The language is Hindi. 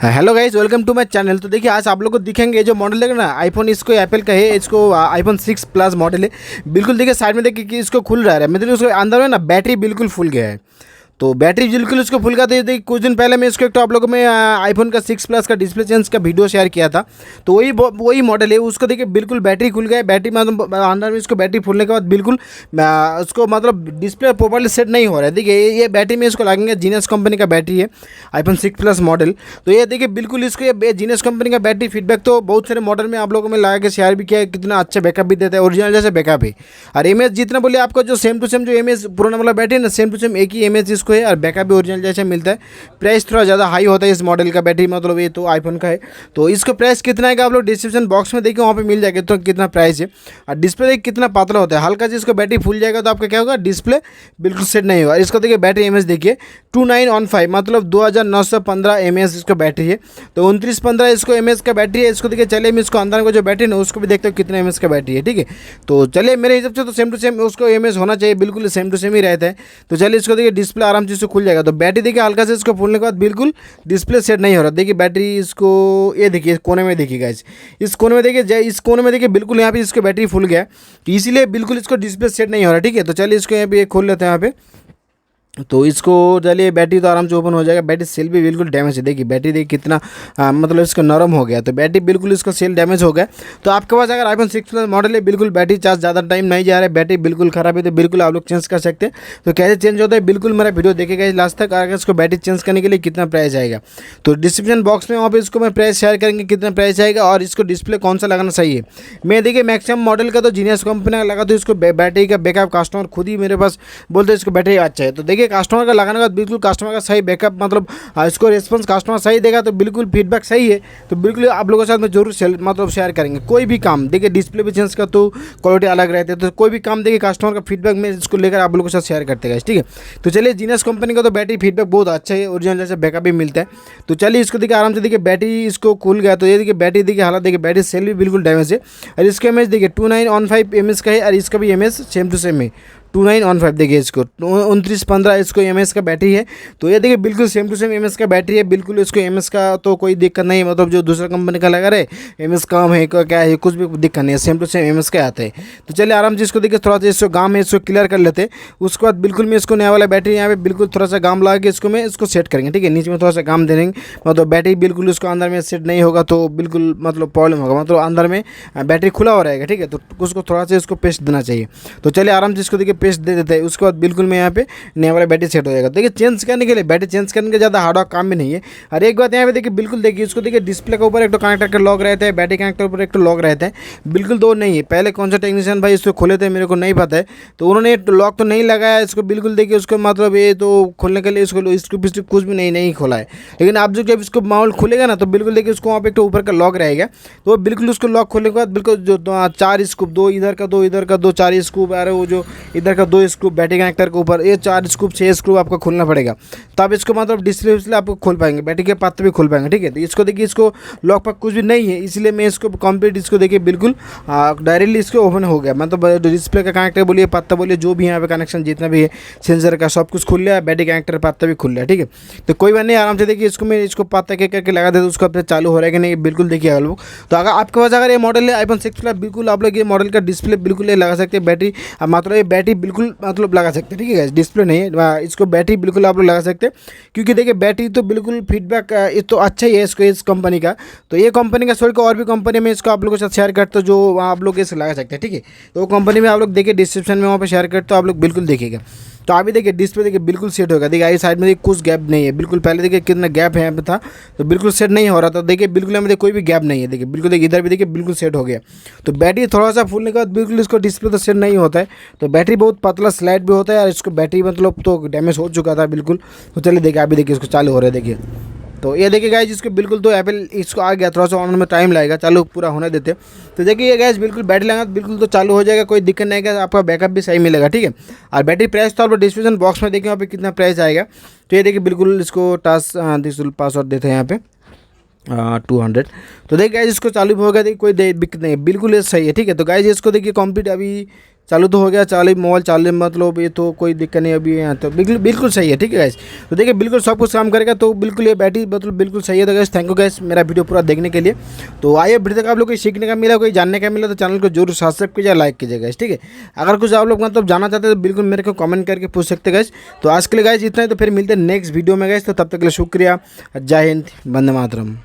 Hello guys, welcome to my channel. तो देखिए आज आप लोग को दिखेंगे जो मॉडल है ना आईफोन, इसको एप्पल का है, इसको आईफोन 6 प्लस मॉडल है। बिल्कुल देखिए साइड में देखिए कि इसको खुल रहा है, मतलब उसके अंदर में ना बैटरी बिल्कुल फुल गया है। तो बैटरी बिल्कुल उसको फुल का देखिए कुछ दिन पहले मैं इसको एक तो आप लोगों में आईफोन का 6 प्लस का डिस्प्ले चेंज का वीडियो शेयर किया था। तो वही मॉडल है, उसको देखिए बिल्कुल बैटरी खुल गया है। बैटरी मतलब अंदर में इसको बैटरी फुलने के बाद बिल्कुल उसको मतलब डिस्प्ले प्रॉपर्ली सेट नहीं हो रहा है। देखिए ये बैटरी में इसको लगेंगे, जीनियस कंपनी का बैटरी है आईफोन 6 प्लस मॉडल। तो ये देखिए बिल्कुल इसको ये जीनियस कंपनी का बैटरी फीडबैक तो बहुत सारे मॉडल में आप लोगों में लगा के शेयर भी किया है, कितना अच्छा बैकअप भी देता है, ओरिजिनल जैसे बैकअप है। और एमएच जितना बोले आपको जो सेम टू सेम जो एमएच पुराना वाला बैटरी है ना, सेम टू सेम एक ही एमएच इसको है और बैकअप भी ओरिजिनल जैसे मिलता है। प्राइस थोड़ा ज़्यादा हाई होता है इस मॉडल का बैटरी, मतलब ये तो आईफोन का है। तो इसका प्राइस कितना है आप लोग डिस्क्रिप्शन बॉक्स में देखिए, वहाँ पे मिल जाएगा तो कितना प्राइस है। और डिस्प्ले देखिए कितना पतला होता है, हल्का से इसको बैटरी फुल जाएगा तो आपका क्या होगा, डिस्प्ले बिल्कुल सेट नहीं होगा। इसको देखिए बैटरी एमएच देखिए 2915 मतलब 2915 एमएच इसका बैटरी है। तो 2915 इसको एमएच का बैटरी है। इसको देखिए चलिए मैं इसको अंदर को जो बैटरी ना उसको भी देखते हो कितना एमएच का बैटरी है, ठीक है। तो चलिए मेरे हिसाब से तो सेम टू सेम उसको एमएच होना चाहिए, बिल्कुल सेम टू सेम ही रहता है। तो चलिए इसको देखिए डिस्प्ले आराम से इसको खुल जाएगा। तो बैटरी देखिए हल्का से इसको फूलने के बाद बिल्कुल डिस्प्ले सेट नहीं हो रहा। देखिए बैटरी इसको ये देखिए कोने में देखिएगा, इस कोने में देखिए, इस कोने में देखिए बिल्कुल यहाँ पे इसको बैटरी फुल गया, तो इसीलिए बिल्कुल इसको डिस्प्ले सेट नहीं हो रहा, ठीक है। तो चलिए इसको यहाँ पे खोल लेते हैं यहाँ पे। तो इसको चलिए बैटरी तो आराम से ओपन हो जाएगा। बैटरी सेल भी बिल्कुल डैमेज है, देखिए बैटरी देखिए कितना मतलब इसका नरम हो गया। तो बैटरी बिल्कुल इसका सेल डैमेज हो गया। तो आपके पास अगर आईफोन 6 प्लस मॉडल है, बिल्कुल बैटरी चार्ज ज़्यादा टाइम नहीं जा रहा है, बैटरी बिल्कुल ख़राब है, तो बिल्कुल आप लोग चेंज कर सकते हैं। तो कैसे चेंज होता है बिल्कुल मेरा वीडियो देखेगा लास्ट तक। अगर इसको बैटरी चेंज करने के लिए कितना प्राइस आएगा तो डिस्क्रिप्शन बॉक्स में वहाँ पर इसको मैं प्राइस शेयर करेंगे कितना प्राइस आएगा और इसको डिस्प्ले कौन सा लगाना सही है। मैं देखिए मैक्सिमम मॉडल का तो जीनियस कंपनी का लगा, तो इसको बैटरी का बैकअप कस्टमर खुद ही मेरे पास बोलते हैं इसको बैटरी अच्छा है। तो देखिए कस्टमर का लगाने बिल्कुल कस्टमर का सही बैकअप मतलब इसको रिस्पांस कस्टमर सही देगा तो बिल्कुल फीडबैक सही है। तो बिल्कुल आप लोगों के साथ में जरूर मतलब शेयर करेंगे। कोई भी काम देखिए डिस्प्ले भी चेंज का तो क्वालिटी अलग रहती है, तो कोई भी काम देखिए कस्टमर का फीडबैक में इसको लेकर आप लोगों के साथ शेयर करते हैं, ठीक है। तो चलिए जीनियस कंपनी का तो बैटरी फीडबैक बहुत अच्छा है, ओरिजिनल जैसे बैकअप भी मिलता है। तो चलिए इसको देखिए आराम से देखिए बैटरी इसको खुल गया। तो ये देखिए बैटरी देखिए हालत देखिए, बैटरी सेल भी बिल्कुल डैमेज है। और इसका एमएच देखिए 2915 एमएच का है और इसका भी एमएच सेम टू सेम है 2915। देखिए इसको 2915 इसको एमएच का बैटरी है। तो ये देखिए बिल्कुल सेम टू सेम एमएच का बैटरी है, बिल्कुल इसको एमएच का तो कोई दिक्कत नहीं है, मतलब जो दूसरा कंपनी का लगा रहे एमएच कम है क्या है कुछ भी दिक्कत नहीं है, सेम टू सेम एमएच का आता है। तो चलिए आराम से इसको देखिए थोड़ा सा इसको गाम है इसको क्लियर कर लेते हैं। उसके बाद बिल्कुल मैं इसको नया वाला बैटरी यहाँ पे बिल्कुल थोड़ा सा गाम लगा के इसको मैं इसको सेट करेंगे, ठीक है। नीचे में थोड़ा सा गाम देंगे, मतलब बैटरी बिल्कुल उसको अंदर में सेट नहीं होगा तो बिल्कुल मतलब प्रॉब्लम होगा, मतलब अंदर में बैटरी खुला हो रहेगा, ठीक है। तो उसको थोड़ा सा इसको पेस्ट देना चाहिए। तो चलिए आराम से इसको देखिए पेस्ट दे देते हैं। उसके बाद बिल्कुल मैं यहाँ पे नया वाला बैटरी सेट हो जाएगा। देखिए चेंज करने के लिए बैटरी चेंज करने के ज़्यादा हार्ड काम भी नहीं है। और एक बात यहाँ पे देखिए बिल्कुल देखिए इसको देखिए डिस्प्ले के ऊपर एक तो कनेक्टर का लॉक रहता है, बैटरी कनेक्टर ऊपर एक तो लॉक रहता है, बिल्कुल दो नहीं है। पहले कौन सा टेक्नीशियन भाई इसको खोले थे मेरे को नहीं पता है, तो उन्होंने लॉक तो नहीं लगाया इसको, बिल्कुल देखिए उसको मतलब ये तो खोलने के लिए इसको पिछले कुछ भी नहीं खोला है। लेकिन आप जो जब इसको माहौल खुलेगा ना तो बिल्कुल देखिए उसको वहाँ पे एक तो ऊपर का लॉक रहेगा, तो बिल्कुल उसको लॉक खोलने के बाद बिल्कुल जो 4 स्कूप, 2 इधर का 2 इधर का 2 4 स्कूप आ रहे, वो जो इधर का 2 स्कूप बैटरी कनेक्टर के ऊपर, ये 4 स्कूप 6 स्क्रू आपको खोलना पड़ेगा, तब इसको मतलब डिस्प्ले आपको खोल पाएंगे, बैटरी के पत्ते भी खोल पाएंगे, ठीक है। तो इसको देखिए इसको लॉक पर कुछ भी नहीं है, इसलिए मैं इसको कंप्लीट इसको देखिए बिल्कुल डायरेक्टली इसको ओपन हो गया, मतलब डिस्प्ले का कनेक्टर बोलिए पत्ता बोलिए जो भी यहाँ पे कनेक्शन जितना भी है सेंसर का सब कुछ खुल लिया, बैटरी कनेक्टर पत्ता भी खुल लिया, ठीक है। तो कोई बात नहीं, आराम से देखिए इसको मैं इसको पत्ता के करके लगा देता हूँ, उसको अपने चालू हो रहा है कि नहीं बिल्कुल देखिए आप लोग। तो अगर आपके पास अगर ये मॉडल है आईफोन 6 प्लस, बिल्कुल आप लोग ये मॉडल का डिस्प्ले बिल्कुल ये लगा सकते हैं, बैटरी मतलब ये बैटरी बिल्कुल मतलब लगा सकते हैं, ठीक है। डिस्प्ले नहीं है, इसको बैटरी बिल्कुल आप लोग लगा सकते हैं, क्योंकि देखिए बैटरी तो बिल्कुल फीडबैक ये तो अच्छा ही है इसको इस कंपनी का। तो ये कंपनी का छोड़ के और भी कंपनी में इसको आप लोगों के साथ शेयर करते हो जो आप लोग इसे लगा सकते हैं, ठीक है। तो वो कंपनी में आप लोग देखिए डिस्क्रिप्शन में वहाँ पे शेयर करते हो, आप लोग बिल्कुल देखिएगा। तो अभी देखिए डिस्प्ले देखिए बिल्कुल सेट होगा। देखिए आई साइड में देखिए कुछ गैप नहीं है, बिल्कुल पहले देखिए कितना गैप है यहाँ पे था, तो बिल्कुल सेट नहीं हो रहा था। देखिए बिल्कुल यहाँ पे कोई भी गैप नहीं है, देखिए बिल्कुल देखिए इधर भी देखिए बिल्कुल सेट हो गया। तो बैटरी थोड़ा सा फूलने के बाद बिल्कुल इसको डिस्प्ले तो सेट नहीं होता है, तो बैटरी बहुत पतला स्लाइड भी होता है और इसको बैटरी मतलब तो डैमेज हो चुका था बिल्कुल। तो चलिए देखिए अभी देखिए इसको चालू हो रहा है, देखिए तो ये देखिए गाइस इसको बिल्कुल तो एप्पल इसको आ गया, थोड़ा सा ऑन में टाइम लगेगा, चालू पूरा होने देते। तो देखिए ये गाइस बिल्कुल बैटरी लगा बिल्कुल तो चालू हो जाएगा, कोई दिक्कत नहीं है, आपका बैकअप भी सही मिलेगा, ठीक है। और बैटरी प्राइस तो आप डिस्क्रिप्शन बॉक्स में देखिए वहाँ पे कितना प्राइस आएगा। तो ये देखिए बिल्कुल इसको टास्क पासवर्ड देते हैं यहाँ पे 200। तो देखिए गाइस इसको चालू हो गया, देखिए कोई दिक्कत नहीं है, बिल्कुल ये सही है, ठीक है। तो गाइस इसको देखिए कंप्लीट अभी चालू तो हो गया, चालू मोबाइल चालू मतलब ये तो कोई दिक्कत नहीं अभी यहाँ तो बिल्कुल बिल्कुल सही है। ठीक है गाइस, तो देखिए बिल्कुल सब कुछ काम करेगा, तो बिल्कुल ये बैटरी मतलब बिल्कुल सही है। तो गाइस थैंक यू गाइस मेरा वीडियो पूरा देखने के लिए। तो आइए वीडियो तक आप लोग को सीखने का मिला, कोई जानने का मिला, तो चैनल को जरूर सब्सक्राइब कीजिए, लाइक कीजिए गाइस। ठीक है, अगर कुछ आप लोग मतलब जानना चाहते हैं तो बिल्कुल मेरे को कमेंट करके पूछ सकते हैं गाइस। तो आज के लिए गाइस इतना ही, तो फिर मिलते हैं नेक्स्ट वीडियो में गाइस। तो तब तक के लिए शुक्रिया, जय हिंद, वंदे मातरम।